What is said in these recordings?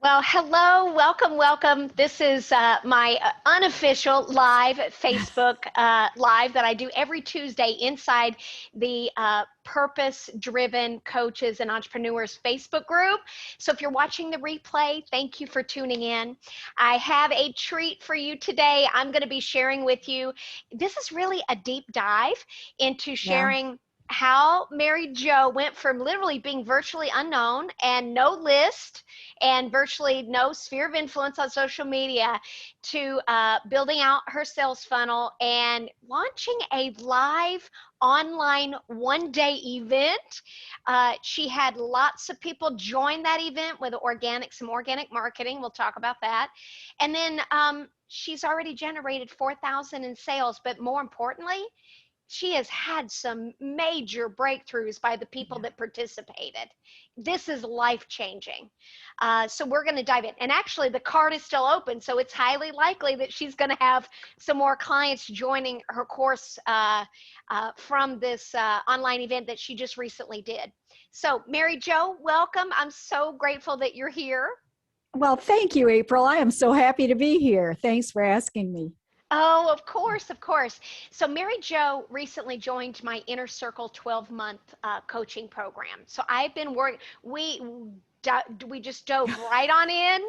Well, hello, welcome, welcome. This is my unofficial live Facebook live that I do every Tuesday inside the Purpose Driven Coaches and Entrepreneurs Facebook group. So if you're watching the replay, thank you for tuning in. I have a treat for you today. I'm going to be sharing with you. This is really a deep dive into Yeah. sharing how Mary Jo went from literally being virtually unknown and no list and virtually no sphere of influence on social media to building out her sales funnel and launching a live online one-day event. She had lots of people join that event with some organic marketing. We'll talk about that. And then she's already generated 4,000 in sales, but more importantly, she has had some major breakthroughs by the people Yeah. that participated. This is life changing. So we're going to dive in. And actually, the card is still open. So it's highly likely that she's going to have some more clients joining her course from this online event that she just recently did. So, Mary Jo, welcome. I'm so grateful that you're here. Well, thank you, April. I am so happy to be here. Thanks for asking me. Oh, of course, of course. So Mary Jo recently joined my Inner Circle 12-month coaching program. So I've been working, we just dove right on in,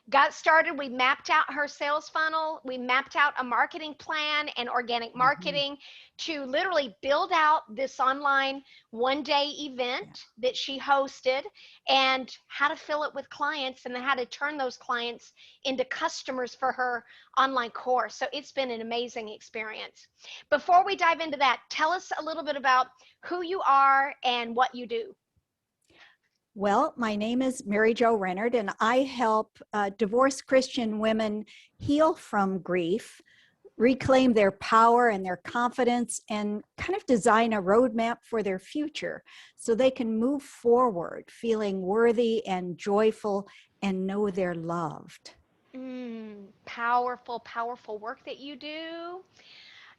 got started. We mapped out her sales funnel. We mapped out a marketing plan and organic Mhm. marketing to literally build out this online one-day Yeah. event that she hosted and how to fill it with clients and then how to turn those clients into customers for her online course. So it's been an amazing experience. Before we dive into that, tell us a little bit about who you are and what you do. Well, my name is Mary Jo Rennard, and I help divorced Christian women heal from grief, reclaim their power and their confidence, and kind of design a roadmap for their future so they can move forward feeling worthy and joyful and know they're loved. Powerful, powerful work that you do.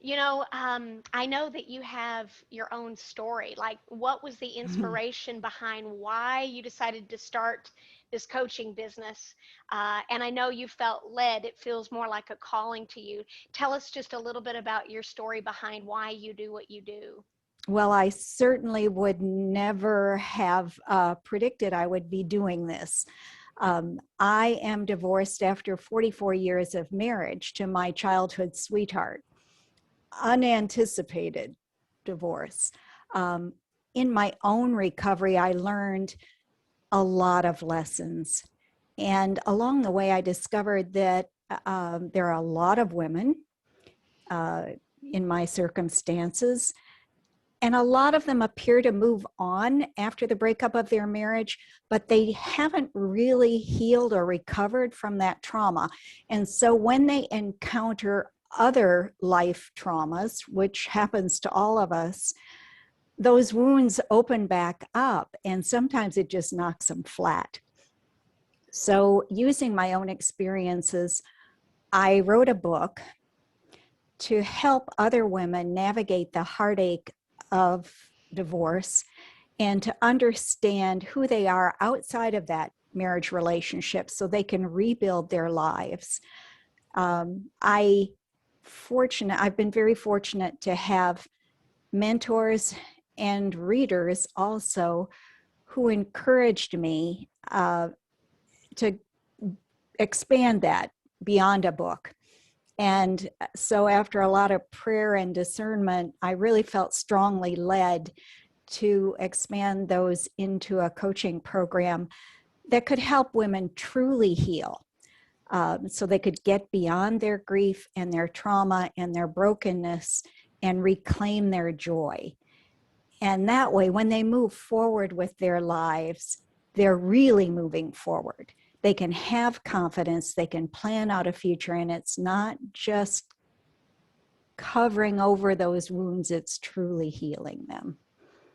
I know that you have your own story. Like, what was the inspiration behind why you decided to start this coaching business? And I know you felt led. It feels more like a calling to you. Tell us just a little bit about your story behind why you do what you do. Well, I certainly would never have predicted I would be doing this. I am divorced after 44 years of marriage to my childhood sweetheart. Unanticipated divorce. Um, in my own recovery, I learned a lot of lessons. And along the way, I discovered that there are a lot of women uh, in my circumstances, and a lot of them appear to move on after the breakup of their marriage, but they haven't really healed or recovered from that trauma. And so when they encounter other life traumas, which happens to all of us, those wounds open back up, and sometimes it just knocks them flat. So, using my own experiences, I wrote a book to help other women navigate the heartache of divorce and to understand who they are outside of that marriage relationship so they can rebuild their lives. I've been very fortunate to have mentors and readers also who encouraged me to expand that beyond a book. And so after a lot of prayer and discernment, I really felt strongly led to expand those into a coaching program that could help women truly heal, so they could get beyond their grief and their trauma and their brokenness and reclaim their joy. And that way, when they move forward with their lives, they're really moving forward. They can have confidence, they can plan out a future, and it's not just covering over those wounds, it's truly healing them.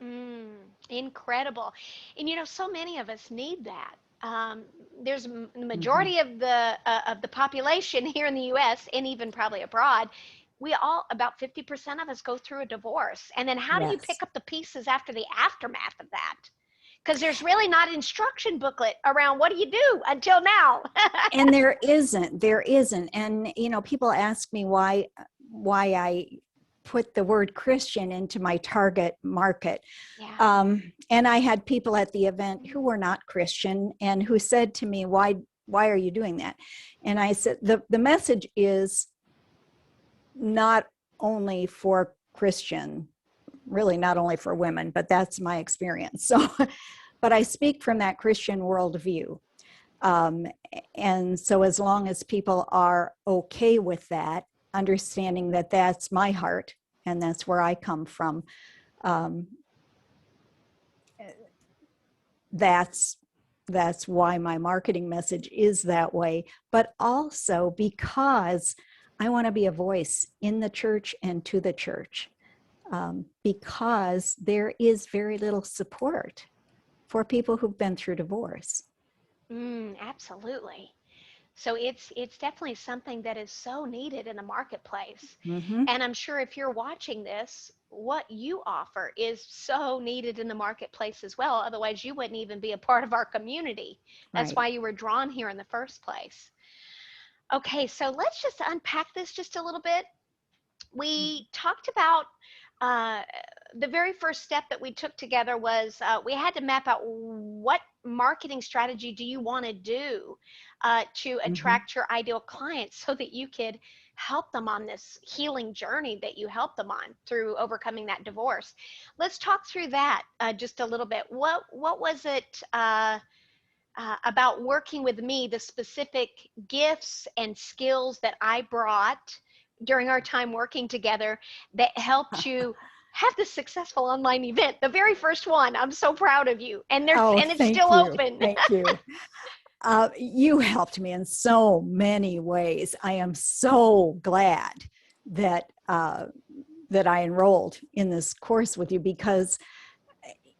Mm, incredible. And so many of us need that. Um, there's the Mhm. majority of the population here in the U.S. and even probably abroad. We all, about 50% of us, go through a divorce. And then how do you Yes. pick up the pieces after the aftermath of that? Because there's really not an instruction booklet around what do you do until now. And there isn't. And, people ask me why I put the word Christian into my target market. Yeah. And I had people at the event who were not Christian and who said to me, why are you doing that? And I said, the message is not only for Christian, really not only for women, but that's my experience. So, but I speak from that Christian worldview. And so as long as people are okay with that, understanding that that's my heart and that's where I come from, that's why my marketing message is that way, but also because I want to be a voice in the church and to the church, because there is very little support for people who've been through divorce. Absolutely. So it's definitely something that is so needed in the marketplace. Mm-hmm. And I'm sure if you're watching this, what you offer is so needed in the marketplace as well. Otherwise, you wouldn't even be a part of our community. That's Right. why you were drawn here in the first place. Okay, so let's just unpack this just a little bit. We talked about uh, the very first step that we took together was we had to map out what marketing strategy do you want to do to Mm-hmm. attract your ideal clients so that you could help them on this healing journey that you helped them on through overcoming that divorce. Let's talk through that just a little bit. What was it about working with me, the specific gifts and skills that I brought during our time working together that helped you have this successful online event, the very first one? I'm so proud of you. And Oh, it's thank still you. open. Thank you. You helped me in so many ways. I am so glad that that I enrolled in this course with you, because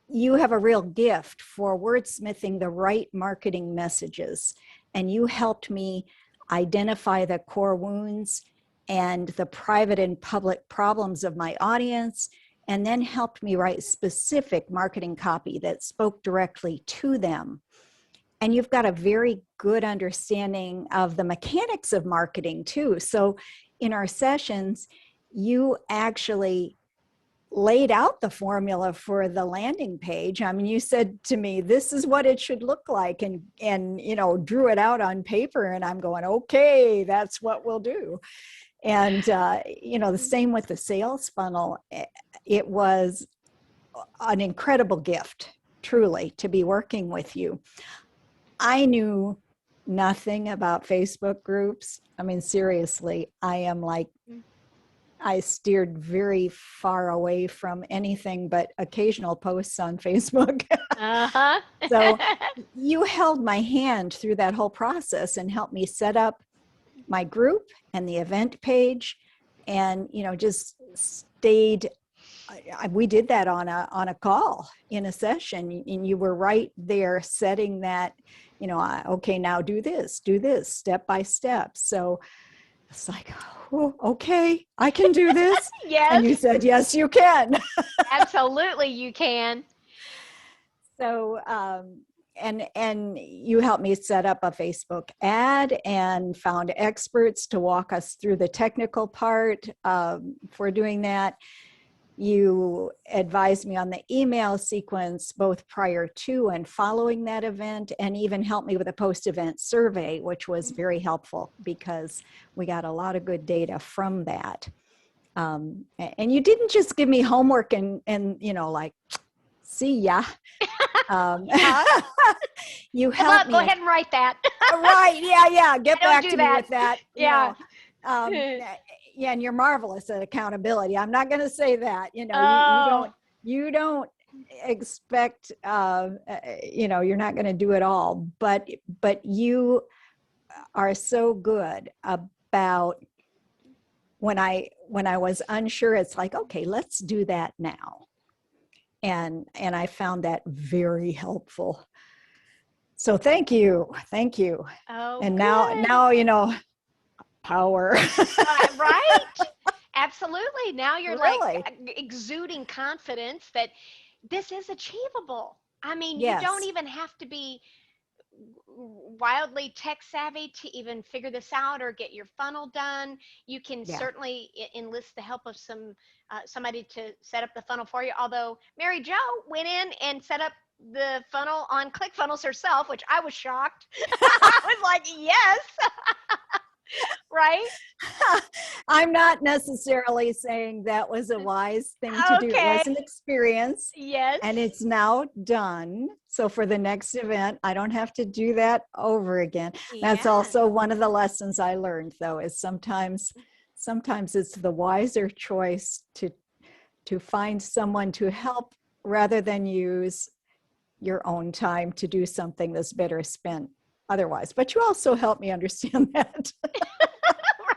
you have a real gift for wordsmithing the right marketing messages. And you helped me identify the core wounds and the private and public problems of my audience, and then helped me write specific marketing copy that spoke directly to them. And you've got a very good understanding of the mechanics of marketing too. So in our sessions, you actually laid out the formula for the landing page. I mean, you said to me, this is what it should look like, and drew it out on paper, and I'm going, okay, that's what we'll do. And the same with the sales funnel. It was an incredible gift, truly, to be working with you. I knew nothing about Facebook groups. I mean, seriously, I steered very far away from anything but occasional posts on Facebook. Uh-huh. So you held my hand through that whole process and helped me set up my group and the event page, and just stayed. We did that on a call in a session, and you were right there setting that, okay, now do this step by step. So it's like, oh, okay, I can do this. And you Yes, said, yes, you can. absolutely you can. So, and you helped me set up a Facebook ad and found experts to walk us through the technical part for doing that. You advised me on the email sequence, both prior to and following that event, and even helped me with a post-event survey, which was very helpful because we got a lot of good data from that. And you didn't just give me homework and like, see ya. Yeah. You helped me. Go ahead and write that. Right. Yeah. Get back to me with that. Yeah. Yeah, and you're marvelous at accountability. I'm not going to say that. Oh. You don't expect. You're not going to do it all, but you are so good about when I was unsure. It's like, okay, let's do that now, and I found that very helpful. So thank you. Oh, And good. now power. Right? Absolutely. Now you're like Really? exuding confidence that this is achievable. I mean, you don't Yes. even have to be wildly tech savvy to even figure this out or get your funnel done. You can Yeah. certainly enlist the help of somebody to set up the funnel for you. Although Mary Jo went in and set up the funnel on ClickFunnels herself, which I was shocked. I was like, yes, right? I'm not necessarily saying that was a wise thing to do. It Okay. was an experience Yes. and it's now done. So for the next event, I don't have to do that over again. That's Yeah. also one of the lessons I learned, though, is sometimes it's the wiser choice to find someone to help rather than use your own time to do something that's better spent otherwise. But you also helped me understand that.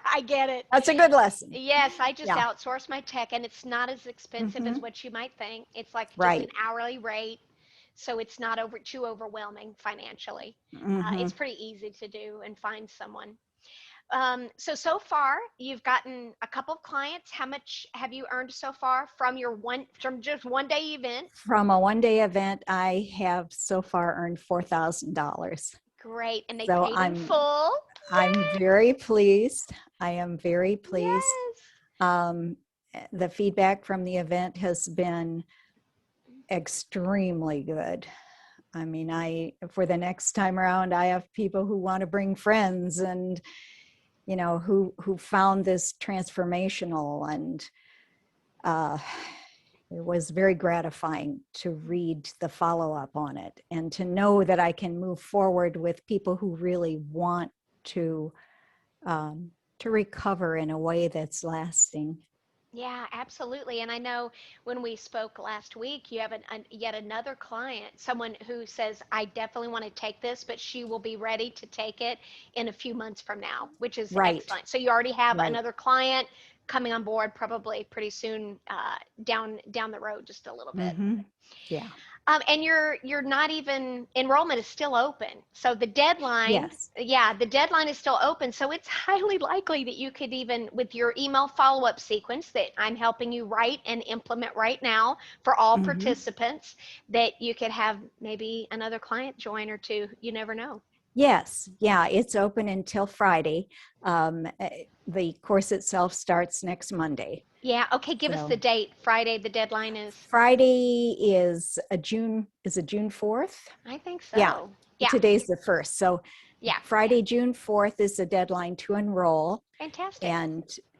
I get it. That's a good lesson. Yes, I just Yeah. outsource my tech, and it's not as expensive as Hmm. what you might think. It's like just an Right. hourly rate, so it's not too overwhelming financially. It's Hmm. pretty easy to do and find someone. So far, you've gotten a couple of clients. How much have you earned so far from just one day event? From a one-day event, I have so far earned $4,000. Great, and they So paid in I'm full. I'm very pleased. I am very pleased. Yes. Um, the feedback from the event has been extremely good. I mean, for the next time around, I have people who want to bring friends and, who found this transformational, and uh, it was very gratifying to read the follow-up on it and to know that I can move forward with people who really want to um, to recover in a way that's lasting. Yeah, absolutely. And I know when we spoke last week, you have yet another client, someone who says, I definitely want to take this, but she will be ready to take it in a few months from now, which is Right, excellent. So you already have right. another client coming on board probably pretty soon, down the road just a little bit. Mm-hmm. Yeah. And you're not even enrollment is still open. So the deadline, Yes. yeah, the deadline is still open. So it's highly likely that you could even with your email follow-up sequence that I'm helping you write and implement right now for all Mm-hmm. participants, that you could have maybe another client join or two. You never know. Yes. Yeah. It's open until Friday. The course itself starts next Monday. Yeah, okay, give us the So date. Friday, the deadline is. Friday is a June 4th. I think Yeah. so. Yeah, Today's the 1st. So yeah, Friday, June 4th is the deadline to enroll. fantastic.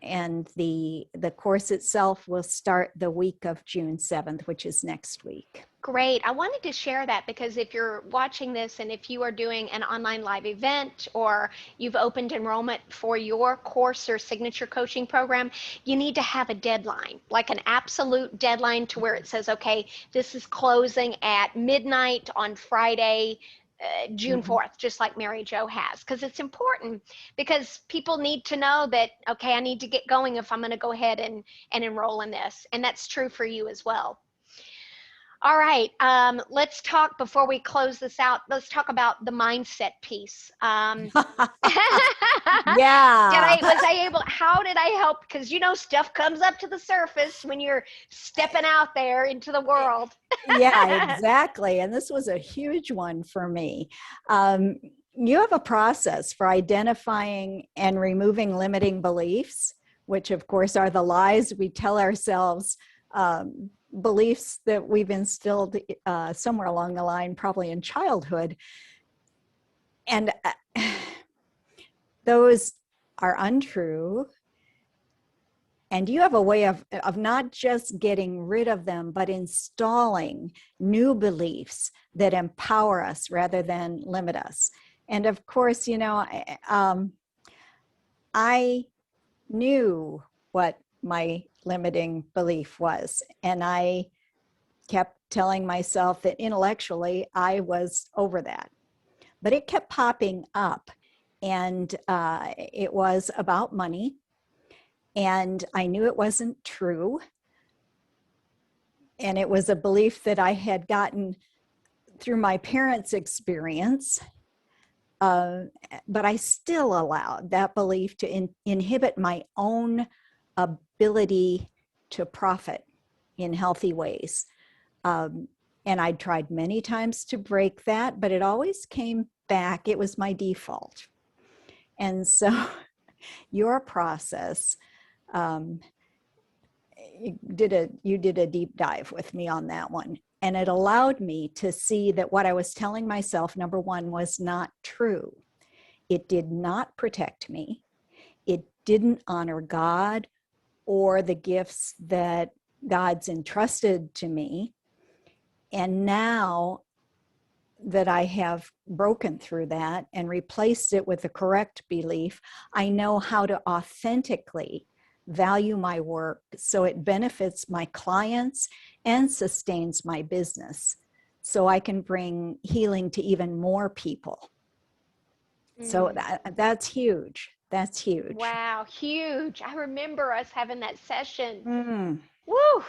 And the course itself will start the week of June 7th, which is next week. Great. I wanted to share that because if you're watching this and if you are doing an online live event or you've opened enrollment for your course or signature coaching program, you need to have a deadline, like an absolute deadline to where it says, okay, this is closing at midnight on Friday, June Mm-hmm. 4th, just like Mary Jo has, because it's important because people need to know that, okay, I need to get going if I'm going to go ahead and enroll in this. And that's true for you as well. All right, let's talk before we close this out. Let's talk about the mindset piece. Yeah. How did I help? Because stuff comes up to the surface when you're stepping out there into the world. Yeah, exactly. And this was a huge one for me. Um, you have a process for identifying and removing limiting beliefs, which, of course, are the lies we tell ourselves, beliefs that we've instilled somewhere along the line, probably in childhood. And those are untrue. And you have a way of not just getting rid of them, but installing new beliefs that empower us rather than limit us. And of course, I knew what my limiting belief was. And I kept telling myself that intellectually I was over that. But it kept popping up. And it was about money. And I knew it wasn't true. And it was a belief that I had gotten through my parents' experience. But I still allowed that belief to inhibit my own ability to profit in healthy ways. And I tried many times to break that, but it always came back. It was my default. And so your process, um, you did a deep dive with me on that one. And it allowed me to see that what I was telling myself, number one, was not true. It did not protect me. It didn't honor God or the gifts that God's entrusted to me. And now that I have broken through that and replaced it with the correct belief, I know how to authentically value my work so it benefits my clients and sustains my business, so I can bring healing to even more people. So that's huge. That's huge. Wow, huge. I remember us having that session. Mm. Woo!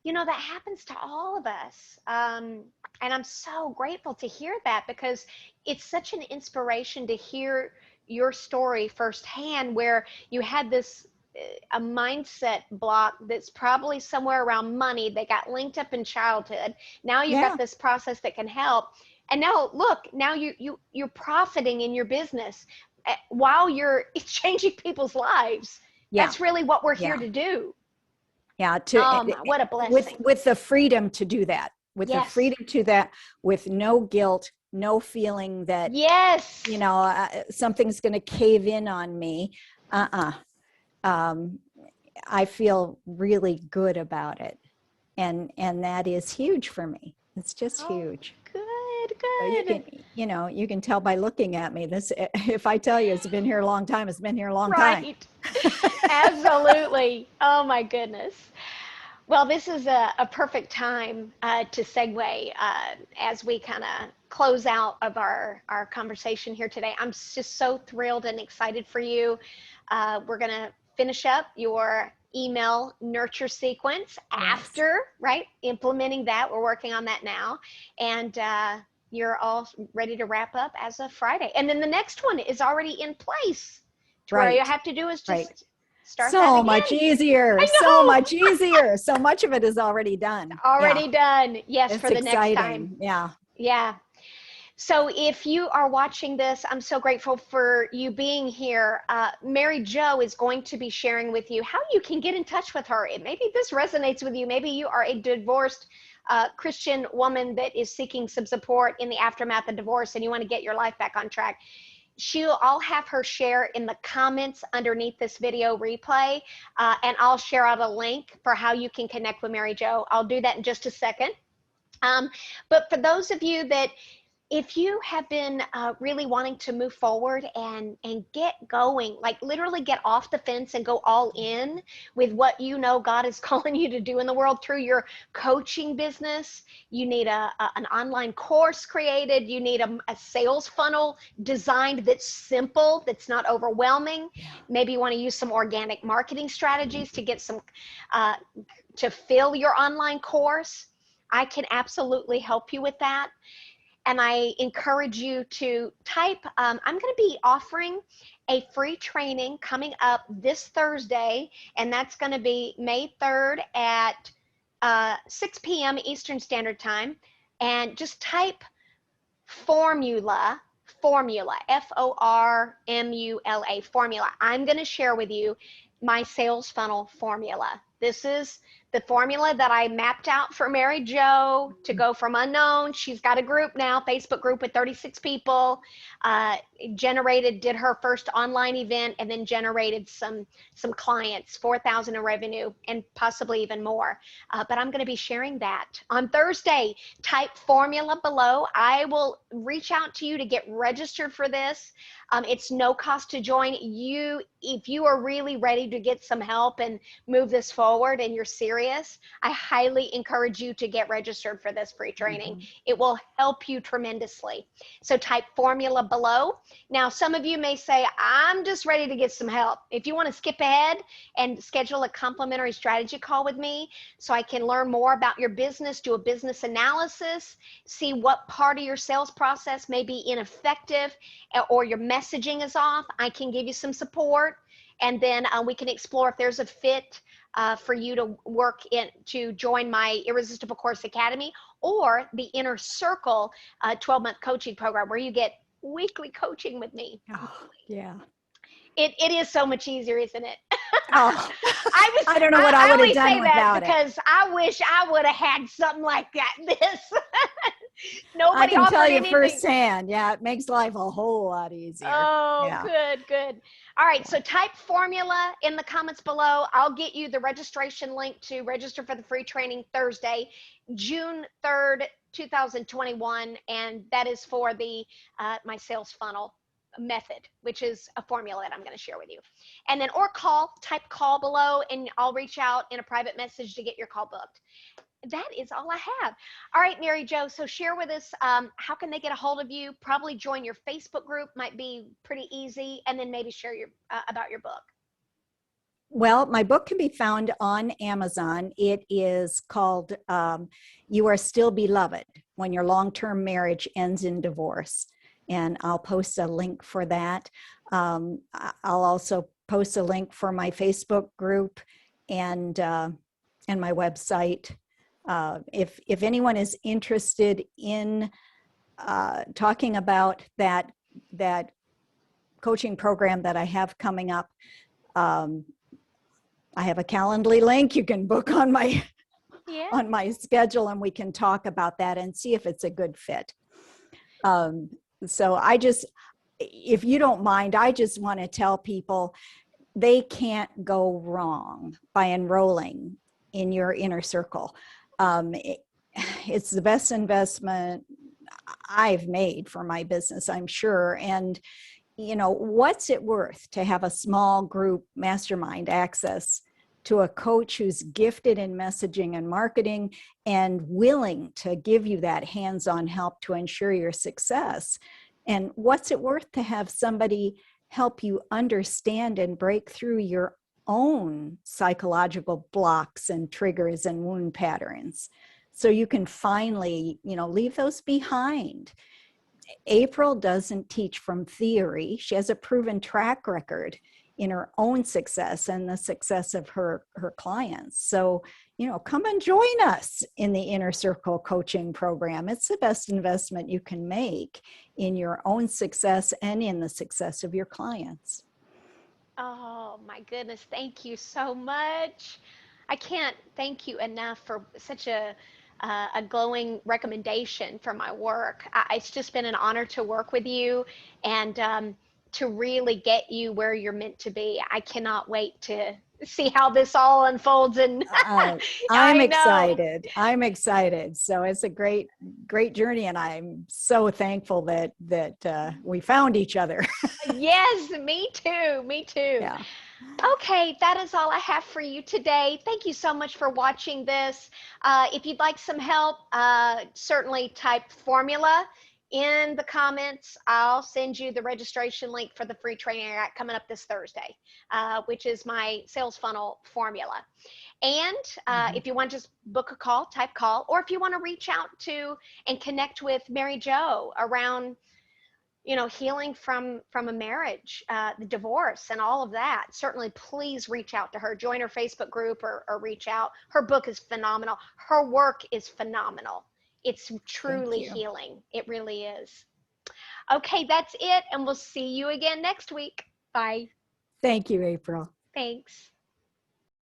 You know, that happens to all of us. And I'm so grateful to hear that, because it's such an inspiration to hear your story firsthand, where you had this a mindset block that's probably somewhere around money that got linked up in childhood. Now you've got Yeah. this process that can help. And now look, now you're profiting in your business while you're changing people's lives. Yeah. That's really what we're Yeah. here to do. Yeah, What a blessing. with the freedom to do that, with the Yes. freedom to that, with no guilt, no feeling that, Yes. you know, something's going to cave in on me. I feel really good about it, and that is huge for me. It's just huge. Good, So you good. can, you know, you can tell by looking at me. This, if I tell you it's been here a long time, it's been here a long time. Right. Absolutely. Oh my goodness. Well, this is a perfect time to segue as we kind of close out of our conversation here today. I'm just so thrilled and excited for you. We're going to finish up your email nurture sequence after, right? Implementing that. We're working on that now. And you're all ready to wrap up as of Friday. And then the next one is already in place. To where all you have to do is just start that so again. much easier. So much easier. So much of it is already done. Already done. Yes, it's for the exciting. next time. Yeah. Yeah. So if you are watching this, I'm so grateful for you being here. Mary Jo is going to be sharing with you how you can get in touch with her. Maybe this resonates with you. Maybe you are a divorced Christian woman that is seeking some support in the aftermath of divorce and you want to get your life back on track. I'll have her share in the comments underneath this video replay, and I'll share out a link for how you can connect with Mary Jo. I'll do that in just a second. But for those of you that, if you have been really wanting to move forward and get going, like literally get off the fence and go all in with what you know God is calling you to do in the world through your coaching business, you need an online course created, you need a sales funnel designed that's simple, that's not overwhelming. Maybe you want to use some organic marketing strategies to get some, to fill your online course. I can absolutely help you with that. And I encourage you to type, I'm going to be offering a free training coming up this Thursday, and that's going to be May 3rd at 6 p.m. Eastern Standard Time. And just type formula, Formula, formula. I'm going to share with you my sales funnel formula. This is the formula that I mapped out for Mary Jo to go from unknown. She's got a group now, Facebook group with 36 people, did her first online event, and then generated some clients, 4,000 in revenue, and possibly even more. But I'm going to be sharing that on Thursday. Type formula below. I will reach out to you to get registered for this. It's no cost to join. If you are really ready to get some help and move this forward and you're serious, I highly encourage you to get registered for this free training. It will help you tremendously. So type formula below. Now, some of you may say, I'm just ready to get some help. If you want to skip ahead and schedule a complimentary strategy call with me so I can learn more about your business, do a business analysis, see what part of your sales process may be ineffective or your messaging is off, I can give you some support. And then we can explore if there's a fit for you to to join my Irresistible Course Academy or the Inner Circle 12-month coaching program where you get weekly coaching with me. Oh, yeah. It is so much easier, isn't it? Oh, I don't know what I I would have only done say that without it. because I wish I would have had something like that. I Nobody can tell offered you anything. firsthand. Yeah, it makes life a whole lot easier. Oh, Yeah. good, good. All right, Yeah. so type formula in the comments below. I'll get you the registration link to register for the free training Thursday, June 3rd, 2021, and that is for the my sales funnel method, which is a formula that I'm going to share with you. And then or type call below, and I'll reach out in a private message to get your call booked. That is all I have. All right, Mary Jo. So share with us how can they get a hold of you? Probably join your Facebook group might be pretty easy, and then maybe share your about your book. Well, my book can be found on Amazon. It is called You Are Still Beloved When Your Long-Term Marriage Ends in Divorce. And I'll post a link for that. I'll also post a link for my Facebook group and my website. If anyone is interested in talking about that coaching program that I have coming up, I have a Calendly link. You can book on my schedule, and we can talk about that and see if it's a good fit. So if you don't mind, I just want to tell people they can't go wrong by enrolling in your inner circle. It's the best investment I've made for my business, I'm sure. And what's it worth to have a small group mastermind access to a coach who's gifted in messaging and marketing and willing to give you that hands-on help to ensure your success? And what's it worth to have somebody help you understand and break through your own psychological blocks and triggers and wound patterns so you can finally, leave those behind? April doesn't teach from theory. She has a proven track record in her own success and the success of her clients. So, come and join us in the Inner Circle coaching program. It's the best investment you can make in your own success and in the success of your clients. Oh my goodness, thank you so much. I can't thank you enough for such a glowing recommendation for my work. It's just been an honor to work with you and to really get you where you're meant to be. I cannot wait to see how this all unfolds. And I'm I know. excited. I'm excited. So it's a great journey, and I'm so thankful that we found each other. Yes, me too. Me too. Yeah. Okay, that is all I have for you today. Thank you so much for watching this. If you'd like some help, certainly type formula in the comments. I'll send you the registration link for the free training I got coming up this Thursday, which is my sales funnel formula. And if you want to just book a call, type call, or if you want to reach out to and connect with Mary Jo around healing from a marriage, the divorce and all of that, certainly please reach out to her, join her Facebook group or reach out. Her book is phenomenal. Her work is phenomenal. It's truly healing. It really is. Okay, that's it. And we'll see you again next week. Bye. Thank you, April. Thanks.